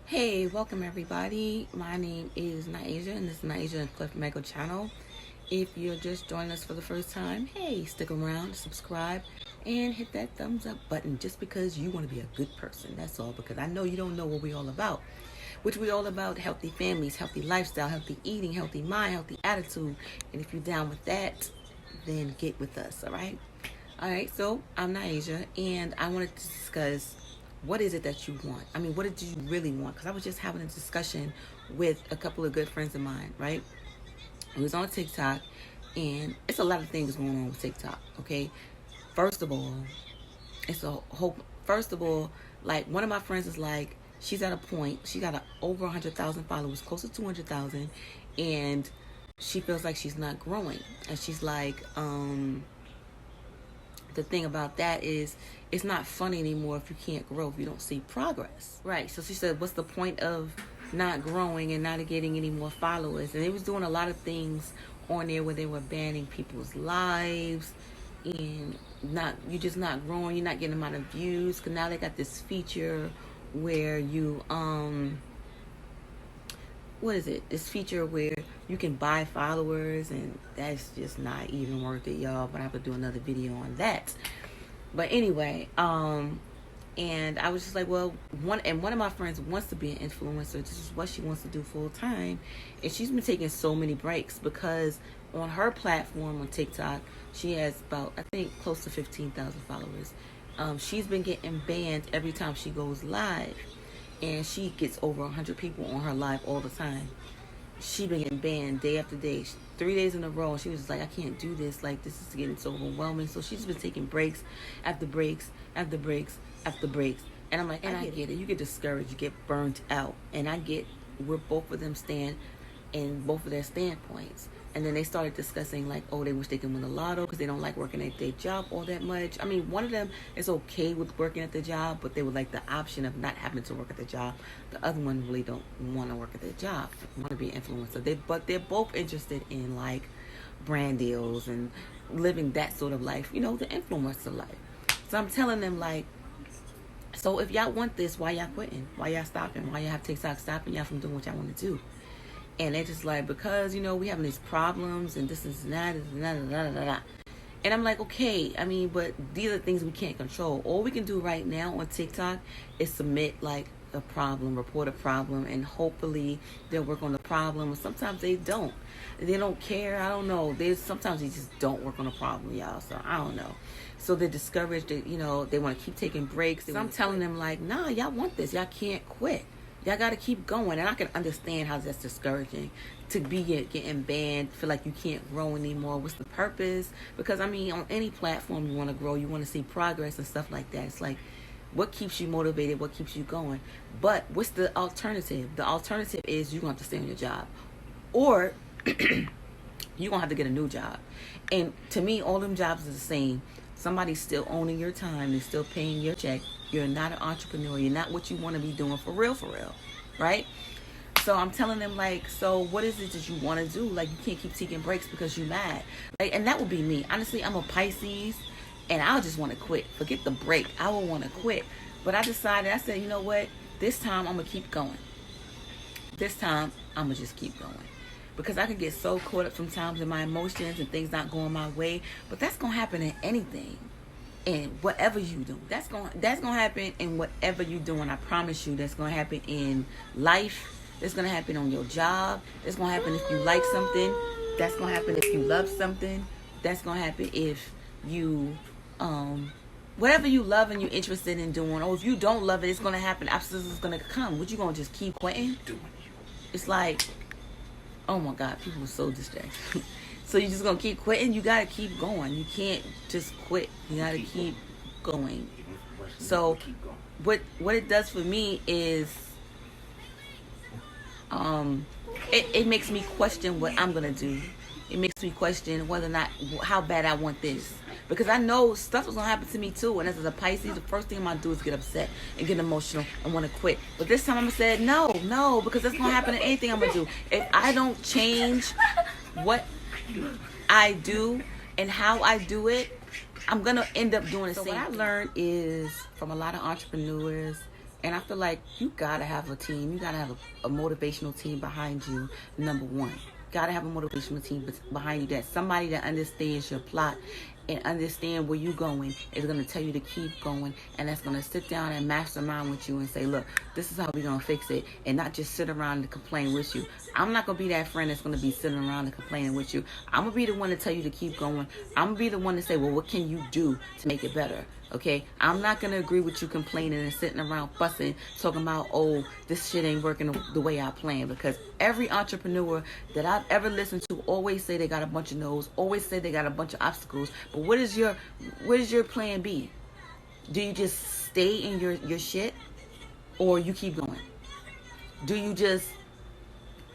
Hey, welcome everybody. My name is Naija and this is Naija and Cliff Mego channel. If you're just joining us for the first time, hey, stick around, subscribe, and hit that thumbs up button just because you want to be a good person. That's all, because I know you don't know what we're all about. Which we all about healthy families, healthy lifestyle, healthy eating, healthy mind, healthy attitude. And if you're down with that, then get with us, all right? All right, so I'm Naija and I wanted to discuss what is it that you want? I mean, what did you really want? Because I was just having a discussion with a couple of good friends of mine, right? It was on TikTok, and it's a lot of things going on with TikTok, okay? First of all, it's a whole, first of all, like one of my friends is like, she's at a point, she got over 100,000 followers, close to 200,000, and she feels like she's not growing. And she's like, the thing about that is it's not funny anymore if you can't grow, if you don't see progress. Right. So she said, what's the point of not growing and not getting any more followers? And they was doing a lot of things on there where they were banning people's lives and you're just not growing, you're not getting a amount of views. Because now they got this feature where you what is it? This feature where you can buy followers, and that's just not even worth it, y'all. But I have to do another video on that. But anyway, and I was just like, well, one of my friends wants to be an influencer. This is what she wants to do full time, and she's been taking so many breaks because on her platform on TikTok, she has about, I think, close to 15,000 followers. She's been getting banned every time she goes live, and she gets over 100 people on her live all the time. She been getting banned day after day, 3 days in a row. She was just like, I can't do this. Like, this is getting so overwhelming. So she's been taking breaks after breaks after breaks after breaks. And I'm like, and I get it. You get discouraged. You get burnt out. And I get where both of them stand in both of their standpoints. And then they started discussing like, oh, they wish they could win the lotto because they don't like working at their job all that much. I mean, one of them is okay with working at the job, but they would like the option of not having to work at the job. The other one really don't want to work at their job, want to be an influencer. But they're both interested in like brand deals and living that sort of life, you know, the influencer life. So I'm telling them like, so if y'all want this, why y'all quitting? Why y'all stopping? Why y'all have TikTok stopping y'all from doing what y'all want to do? And they're just like, because, you know, we having these problems and this and that and that. And I'm like, okay, I mean, but these are things we can't control. All we can do right now on TikTok is submit like a problem, report a problem, and hopefully they'll work on the problem. And sometimes they don't. They don't care. I don't know. Sometimes they just don't work on the problem, y'all. So I don't know. So they're discouraged. You know, they want to keep taking breaks. So I'm telling them like, nah, y'all want this. Y'all can't quit. Y'all got to keep going. And I can understand how that's discouraging to be getting banned, feel like you can't grow anymore. What's the purpose? Because, I mean, on any platform you want to grow, you want to see progress and stuff like that. It's like, what keeps you motivated? What keeps you going? But what's the alternative? The alternative is you're going to have to stay on your job. Or you're going to have to get a new job. And to me, all them jobs are the same. Somebody's still owning your time. They're still paying your check. You're not an entrepreneur. You're not what you want to be doing for real, right? So I'm telling them like, so what is it that you want to do? Like, you can't keep taking breaks because you're mad. Like, and that would be me. Honestly, I'm a Pisces, and I'll just want to quit. Forget the break. I will want to quit. But I decided, I said, you know what? This time I'm going to keep going. This time I'm going to just keep going. Because I could get so caught up sometimes in my emotions and things not going my way. But that's going to happen in anything. And whatever you do, that's gonna happen in whatever you're doing. I promise you, that's gonna happen in life. That's gonna happen on your job. That's gonna happen if you like something. That's gonna happen if you love something. That's gonna happen if you, whatever you love and you're interested in doing. Or if you don't love it, it's gonna happen. Obstacles is gonna come. What, you gonna just keep quitting? It's like, oh my God, people are so distracted. So you're just going to keep quitting? You got to keep going. You can't just quit. You got to keep going. So what it does for me is it makes me question what I'm going to do. It makes me question whether or not, how bad I want this. Because I know stuff is going to happen to me too. And as a Pisces, the first thing I'm going to do is get upset and get emotional and want to quit. But this time I'm going to say, no, because that's going to happen in anything I'm going to do. If I don't change what I do and how I do it, I'm going to end up doing the same. What I learned is from a lot of entrepreneurs And I feel like you gotta have a team. You gotta have a motivational team behind you. Number one, gotta have a motivational team behind you. That somebody that understands your plot and understand where you're going is gonna tell you to keep going, and that's gonna sit down and mastermind with you and say, look, this is how we're gonna fix it, and not just sit around and complain with you. I'm not gonna be that friend that's gonna be sitting around and complaining with you. I'm gonna be the one to tell you to keep going. I'm gonna be the one to say, well, what can you do to make it better? Okay, I'm not going to agree with you complaining and sitting around fussing, talking about, oh, this shit ain't working the way I planned. Because every entrepreneur that I've ever listened to always say they got a bunch of no's, always say they got a bunch of obstacles. But what is your plan B? Do you just stay in your shit, or you keep going? Do you just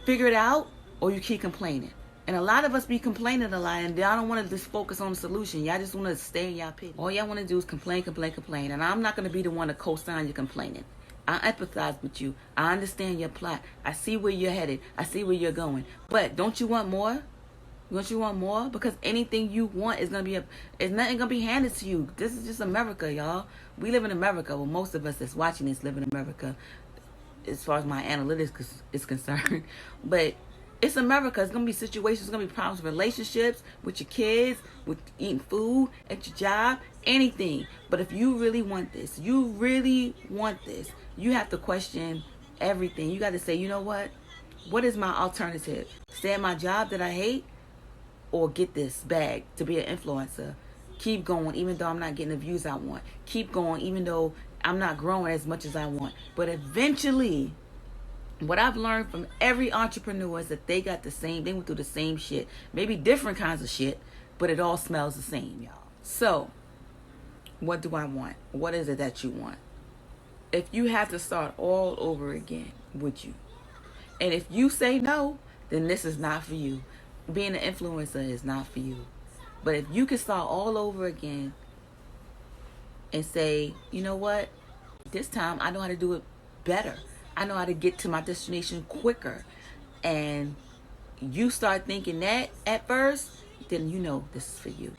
figure it out, or you keep complaining? And a lot of us be complaining a lot, and y'all don't want to just focus on the solution. Y'all just want to stay in y'all pity. All y'all want to do is complain. And I'm not going to be the one to co-sign your complaining. I empathize with you. I understand your plot. I see where you're headed. I see where you're going. But don't you want more? Don't you want more? Because anything you want is nothing gonna be handed to you. This is just America, y'all. We live in America. Well, most of us that's watching this live in America, as far as my analytics is concerned. But it's America. It's going to be situations. It's going to be problems with relationships, with your kids, with eating food, at your job, anything. But if you really want this, you have to question everything. You got to say, you know what? What is my alternative? Stay at my job that I hate, or get this bag to be an influencer? Keep going even though I'm not getting the views I want. Keep going even though I'm not growing as much as I want. But eventually, what I've learned from every entrepreneur is that they went through the same shit. Maybe different kinds of shit, but it all smells the same, y'all. So, what do I want? What is it that you want? If you have to start all over again, would you? And if you say no, then this is not for you. Being an influencer is not for you. But if you can start all over again and say, you know what? This time I know how to do it better. I know how to get to my destination quicker. And you start thinking that at first, then you know this is for you.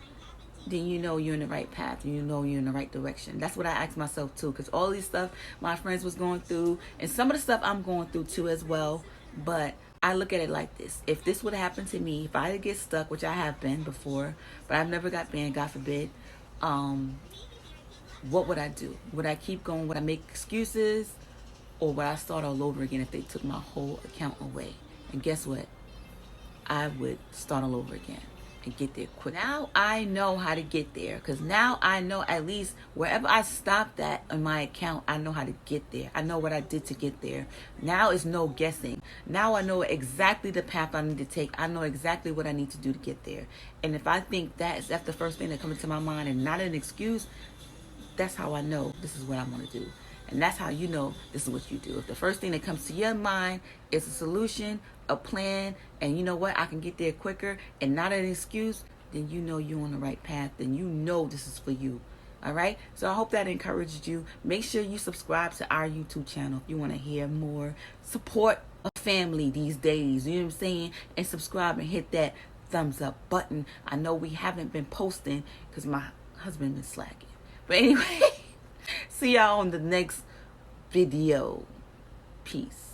Then you know you're in the right path. You know you're in the right direction. That's what I asked myself too. Because all these stuff my friends was going through, and some of the stuff I'm going through too as well. But I look at it like this. If this would happen to me, if I get stuck, which I have been before, but I've never got banned, God forbid, what would I do? Would I keep going? Would I make excuses? Or would I start all over again if they took my whole account away? And guess what? I would start all over again and get there quick. Now I know how to get there, because now I know at least wherever I stopped at on my account, I know how to get there. I know what I did to get there. Now it's no guessing. Now I know exactly the path I need to take. I know exactly what I need to do to get there. And if I think that's the first thing that comes into my mind and not an excuse, that's how I know this is what I'm going to do. And that's how you know this is what you do. If the first thing that comes to your mind is a solution, a plan, and you know what, I can get there quicker and not an excuse, then you know you're on the right path. Then you know this is for you. All right? So I hope that encouraged you. Make sure you subscribe to our YouTube channel if you want to hear more. Support a family these days. You know what I'm saying? And subscribe and hit that thumbs up button. I know we haven't been posting because my husband been slacking. But anyway, see y'all on the next video. Peace.